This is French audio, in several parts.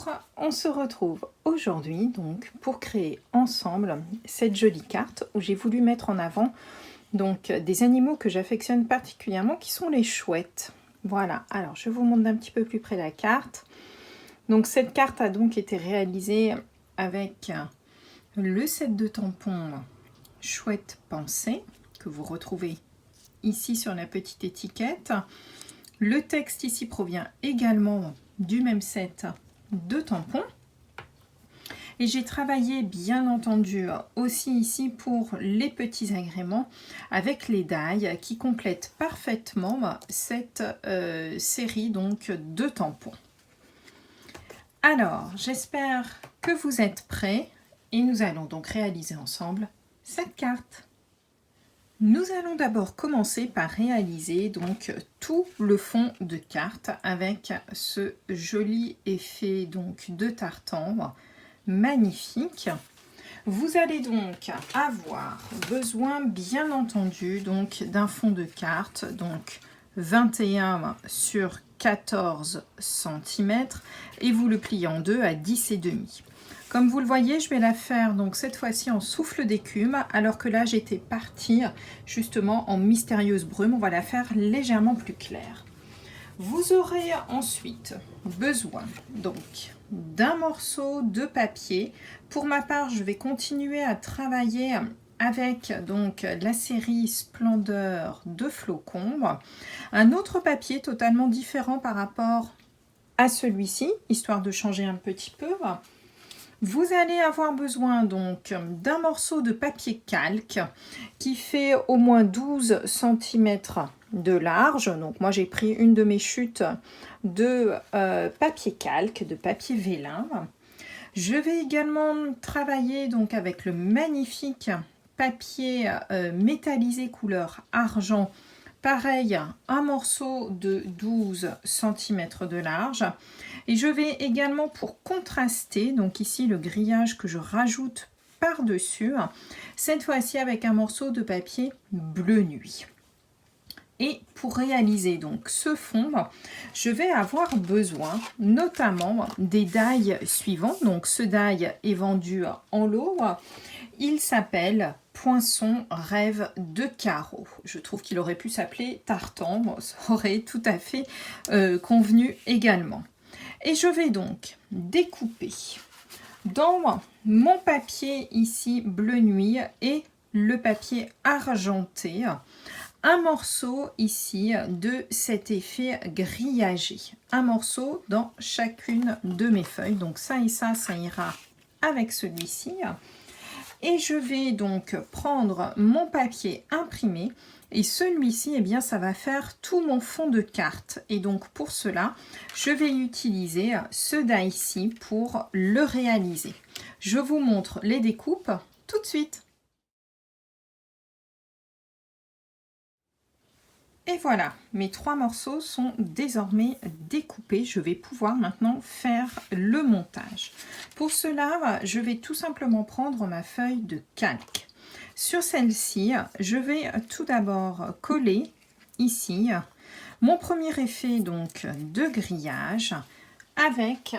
Bonjour, on se retrouve aujourd'hui donc pour créer ensemble cette jolie carte où j'ai voulu mettre en avant donc des animaux que j'affectionne particulièrement qui sont les chouettes. Voilà, alors je vous montre d'un petit peu plus près la carte. Donc cette carte a donc été réalisée avec le set de tampons Chouette Pensée que vous retrouvez ici sur la petite étiquette. Le texte ici provient également du même set de tampons. Et j'ai travaillé bien entendu aussi ici pour les petits agréments avec les die qui complètent parfaitement cette série donc de tampons. Alors, j'espère que vous êtes prêts et nous allons donc réaliser ensemble cette carte. Nous allons d'abord commencer par réaliser donc tout le fond de carte avec ce joli effet donc de tartan magnifique. Vous allez donc avoir besoin bien entendu donc d'un fond de carte donc 21 sur 14 cm et vous le pliez en deux à 10,5. Comme vous le voyez, je vais la faire donc cette fois-ci en souffle d'écume, alors que là j'étais partie justement en mystérieuse brume. On va la faire légèrement plus claire. Vous aurez ensuite besoin donc d'un morceau de papier. Pour ma part, je vais continuer à travailler avec donc la série Splendeur de Flocon. Un autre papier totalement différent par rapport à celui-ci, histoire de changer un petit peu. Vous allez avoir besoin donc d'un morceau de papier calque qui fait au moins 12 cm de large. Donc moi j'ai pris une de mes chutes de papier calque, de papier vélin. Je vais également travailler donc avec le magnifique papier métallisé couleur argent. Pareil, un morceau de 12 cm de large. Et je vais également pour contraster, donc ici le grillage que je rajoute par-dessus, cette fois-ci avec un morceau de papier bleu nuit. Et pour réaliser donc ce fond, je vais avoir besoin notamment des die suivants. Donc ce die est vendu en lot. Il s'appelle Poinçon Rêve de Carreau. Je trouve qu'il aurait pu s'appeler Tartan. Bon, ça aurait tout à fait convenu également. Et je vais donc découper dans mon papier ici bleu nuit et le papier argenté un morceau ici de cet effet grillagé. Un morceau dans chacune de mes feuilles. Donc ça et ça ira avec celui-ci. Et je vais donc prendre mon papier imprimé et celui-ci, eh bien, ça va faire tout mon fond de carte. Et donc pour cela, je vais utiliser ce die-ci pour le réaliser. Je vous montre les découpes tout de suite. Et voilà, mes trois morceaux sont désormais découpés. Je vais pouvoir maintenant faire le montage. Pour cela, je vais tout simplement prendre ma feuille de calque. Sur celle-ci, je vais tout d'abord coller ici mon premier effet donc de grillage avec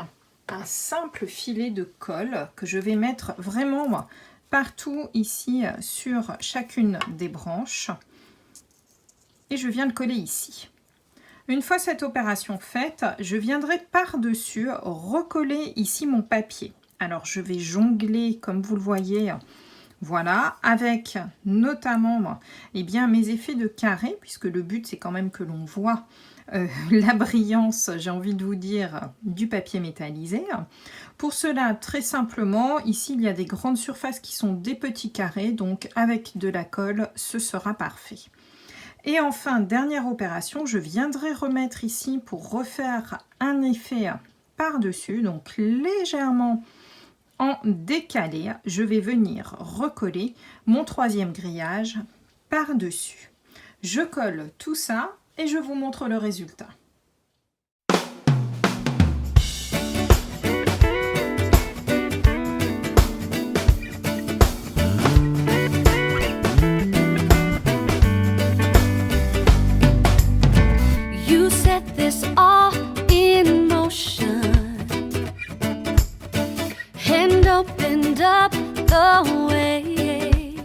un simple filet de colle que je vais mettre vraiment partout ici sur chacune des branches. Et je viens de coller ici. Une fois cette opération faite, je viendrai par-dessus recoller ici mon papier. Alors je vais jongler comme vous le voyez, voilà, avec notamment eh bien, mes effets de carré, puisque le but c'est quand même que l'on voit la brillance, j'ai envie de vous dire, du papier métallisé. Pour cela, très simplement, ici il y a des grandes surfaces qui sont des petits carrés, donc avec de la colle, ce sera parfait. Et enfin, dernière opération, je viendrai remettre ici pour refaire un effet par-dessus, donc légèrement en décalé. Je vais venir recoller mon troisième grillage par-dessus. Je colle tout ça et je vous montre le résultat. You set this all in motion. end up the way.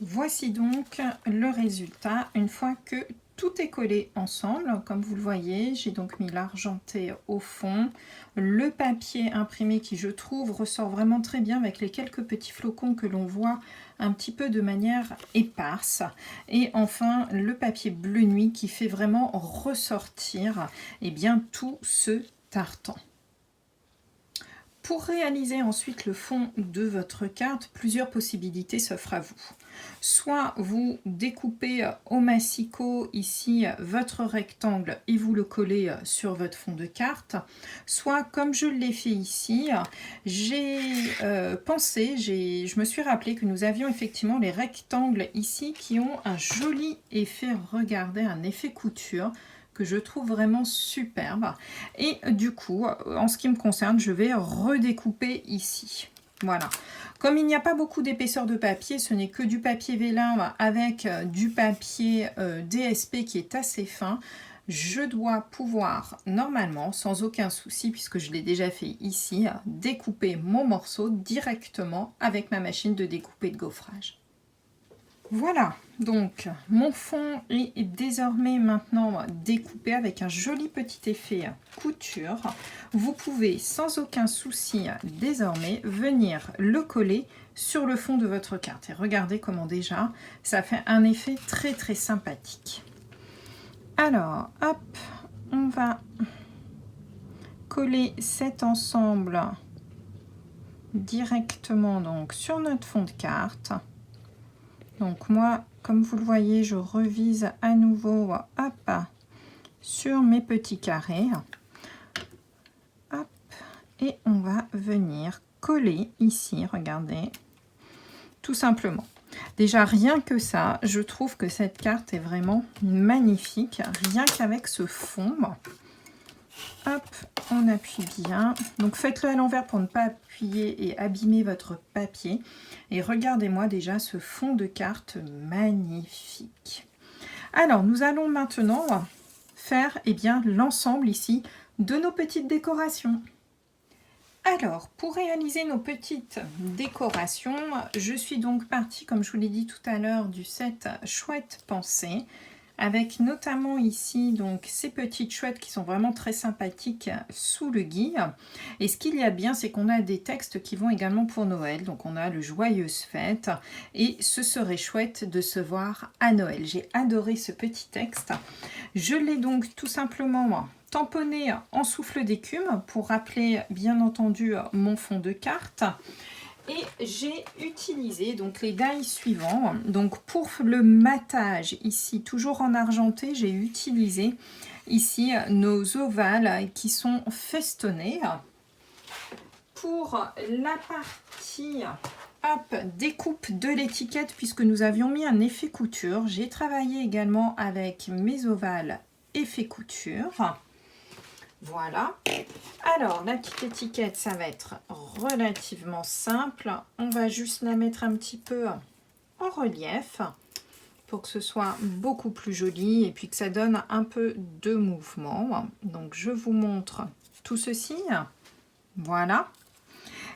Voici donc le résultat une fois que tout est collé ensemble. Comme vous le voyez, j'ai donc mis l'argenté au fond. Le papier imprimé qui, je trouve, ressort vraiment très bien avec les quelques petits flocons que l'on voit un petit peu de manière éparse. Et enfin, le papier bleu nuit qui fait vraiment ressortir eh bien, tout ce tartan. Pour réaliser ensuite le fond de votre carte, plusieurs possibilités s'offrent à vous. Soit vous découpez au massicot ici votre rectangle et vous le collez sur votre fond de carte, soit comme je l'ai fait ici, j'ai pensé, je me suis rappelé que nous avions effectivement les rectangles ici qui ont un joli effet, regardez, un effet couture, que je trouve vraiment superbe. Et du coup, en ce qui me concerne, je vais redécouper ici. Voilà. Comme il n'y a pas beaucoup d'épaisseur de papier, ce n'est que du papier vélin avec du papier DSP qui est assez fin. Je dois pouvoir, normalement, sans aucun souci, puisque je l'ai déjà fait ici, découper mon morceau directement avec ma machine de découper de gaufrage. Voilà, donc mon fond est désormais maintenant découpé avec un joli petit effet couture. Vous pouvez sans aucun souci désormais venir le coller sur le fond de votre carte. Et regardez comment déjà ça fait un effet très très sympathique. Alors, hop, on va coller cet ensemble directement donc sur notre fond de carte. Donc moi, comme vous le voyez, je revise à nouveau hop, sur mes petits carrés. Hop, et on va venir coller ici, regardez, tout simplement. Déjà, rien que ça, je trouve que cette carte est vraiment magnifique, rien qu'avec ce fond. Hop, on appuie bien. Donc faites-le à l'envers pour ne pas appuyer et abîmer votre papier. Et regardez-moi déjà ce fond de carte magnifique. Alors, nous allons maintenant faire bien l'ensemble ici de nos petites décorations. Alors, pour réaliser nos petites décorations, je suis donc partie, comme je vous l'ai dit tout à l'heure, du set Chouette Pensée, avec notamment ici donc ces petites chouettes qui sont vraiment très sympathiques sous le gui. Et ce qu'il y a bien, c'est qu'on a des textes qui vont également pour Noël. Donc on a le Joyeuse Fête et ce serait chouette de se voir à Noël. J'ai adoré ce petit texte. Je l'ai donc tout simplement tamponné en souffle d'écume pour rappeler bien entendu mon fond de carte. Et j'ai utilisé donc les die suivants. Donc pour le matage ici, toujours en argenté, j'ai utilisé ici nos ovales qui sont festonnés. Pour la partie hop, découpe de l'étiquette, puisque nous avions mis un effet couture, j'ai travaillé également avec mes ovales effet couture. Voilà. Alors, la petite étiquette, ça va être relativement simple. On va juste la mettre un petit peu en relief pour que ce soit beaucoup plus joli et puis que ça donne un peu de mouvement. Donc, je vous montre tout ceci. Voilà.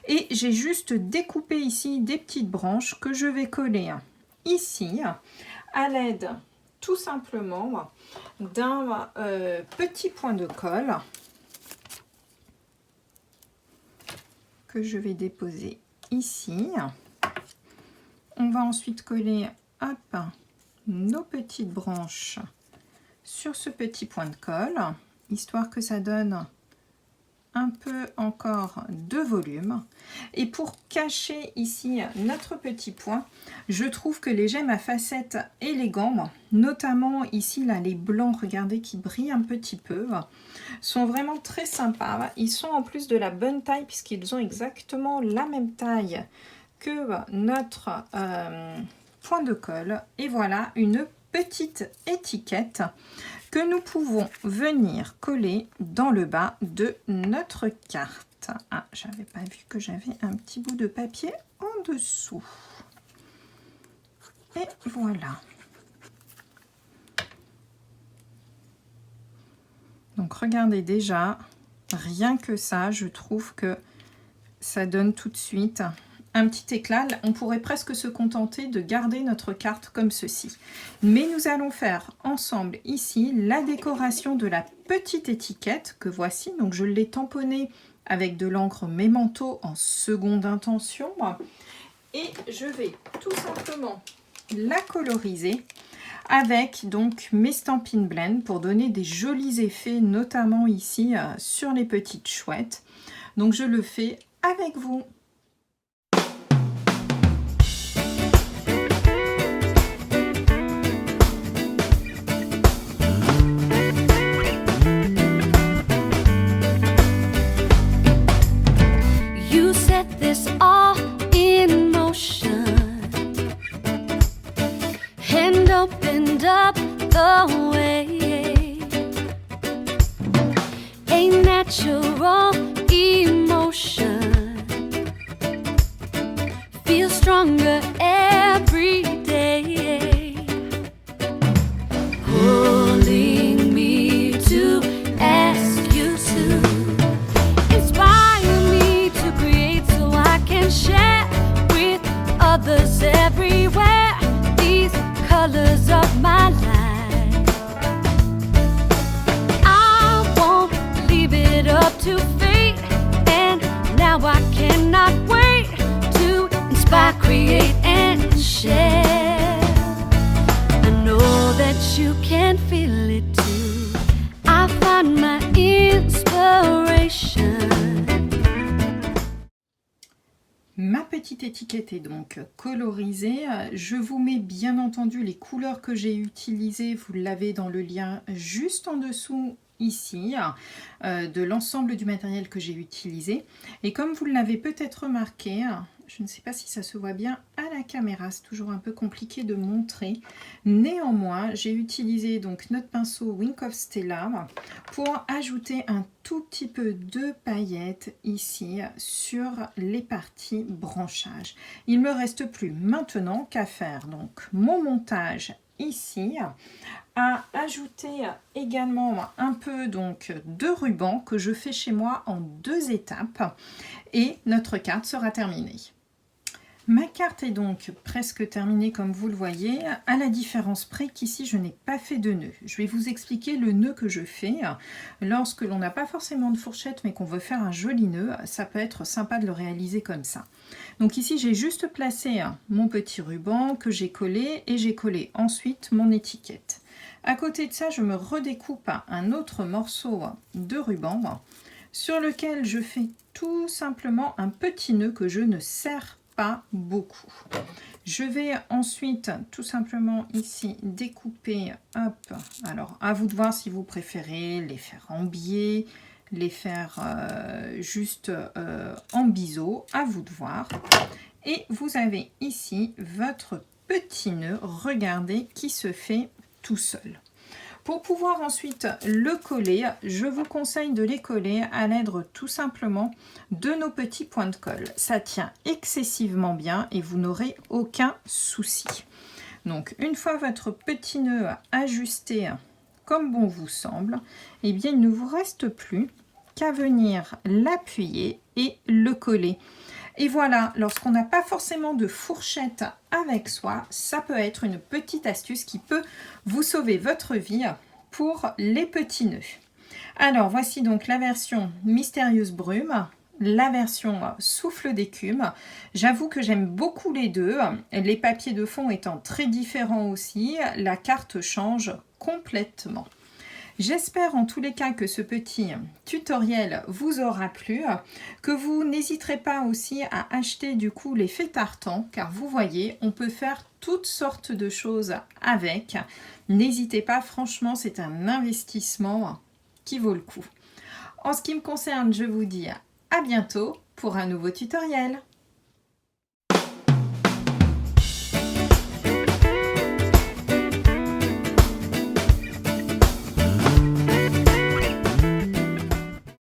Et j'ai juste découpé ici des petites branches que je vais coller ici à l'aide tout simplement d'un petit point de colle que je vais déposer ici. On va ensuite coller hop, nos petites branches sur ce petit point de colle, histoire que ça donne un peu encore de volume. Et pour cacher ici notre petit point, je trouve que les gemmes à facettes élégants, notamment ici là les blancs, regardez, qui brillent un petit peu, sont vraiment très sympas. Ils sont en plus de la bonne taille puisqu'ils ont exactement la même taille que notre point de colle. Et voilà une petite étiquette que nous pouvons venir coller dans le bas de notre carte. Ah, j'avais pas vu que j'avais un petit bout de papier en dessous. Et voilà. Donc regardez déjà, rien que ça, je trouve que ça donne tout de suite un petit éclat. On pourrait presque se contenter de garder notre carte comme ceci. Mais nous allons faire ensemble ici la décoration de la petite étiquette que voici. Donc je l'ai tamponnée avec de l'encre Memento en seconde intention. Et je vais tout simplement la coloriser avec donc mes Stampin' Blend pour donner des jolis effets, notamment ici sur les petites chouettes. Donc je le fais avec vous. You set this all in motion and opened up the way. A natural emotion feels stronger every day, pulling me to ask you to inspire me to create so I can share with others everywhere these colors of my life. I won't leave it up to fate, and now I cannot wait to inspire, create, and share. I know that you can feel it too. I find my inspiration. Ma petite étiquette est donc colorisée. Je vous mets bien entendu les couleurs que j'ai utilisées. Vous l'avez dans le lien juste en dessous ici de l'ensemble du matériel que j'ai utilisé. Et comme vous l'avez peut-être remarqué, je ne sais pas si ça se voit bien à la caméra, c'est toujours un peu compliqué de montrer. Néanmoins, j'ai utilisé donc notre pinceau Wink of Stella pour ajouter un tout petit peu de paillettes ici sur les parties branchage. Il me reste plus maintenant qu'à faire donc mon montage ici, à ajouter également un peu donc de ruban que je fais chez moi en 2 étapes et notre carte sera terminée. Ma carte est donc presque terminée comme vous le voyez, à la différence près qu'ici je n'ai pas fait de nœud. Je vais vous expliquer le nœud que je fais. Lorsque l'on n'a pas forcément de fourchette mais qu'on veut faire un joli nœud, ça peut être sympa de le réaliser comme ça. Donc ici j'ai juste placé mon petit ruban que j'ai collé et j'ai collé ensuite mon étiquette. À côté de ça, je me redécoupe un autre morceau de ruban sur lequel je fais tout simplement un petit nœud que je ne serre pas beaucoup. Je vais ensuite tout simplement ici découper, hop, alors à vous de voir si vous préférez les faire en biais, les faire juste en biseau, à vous de voir. Et vous avez ici votre petit nœud, regardez, qui se fait tout seul. Pour pouvoir ensuite le coller, je vous conseille de les coller à l'aide tout simplement de nos petits points de colle. Ça tient excessivement bien et vous n'aurez aucun souci. Donc une fois votre petit nœud ajusté comme bon vous semble, eh bien il ne vous reste plus qu'à venir l'appuyer et le coller. Et voilà, lorsqu'on n'a pas forcément de fourchette avec soi, ça peut être une petite astuce qui peut vous sauver votre vie pour les petits nœuds. Alors, voici donc la version Mystérieuse Brume, la version Souffle d'écume. J'avoue que j'aime beaucoup les deux, les papiers de fond étant très différents aussi, la carte change complètement. J'espère en tous les cas que ce petit tutoriel vous aura plu, que vous n'hésiterez pas aussi à acheter du coup les fées tartan, car vous voyez, on peut faire toutes sortes de choses avec. N'hésitez pas, franchement, c'est un investissement qui vaut le coup. En ce qui me concerne, je vous dis à bientôt pour un nouveau tutoriel.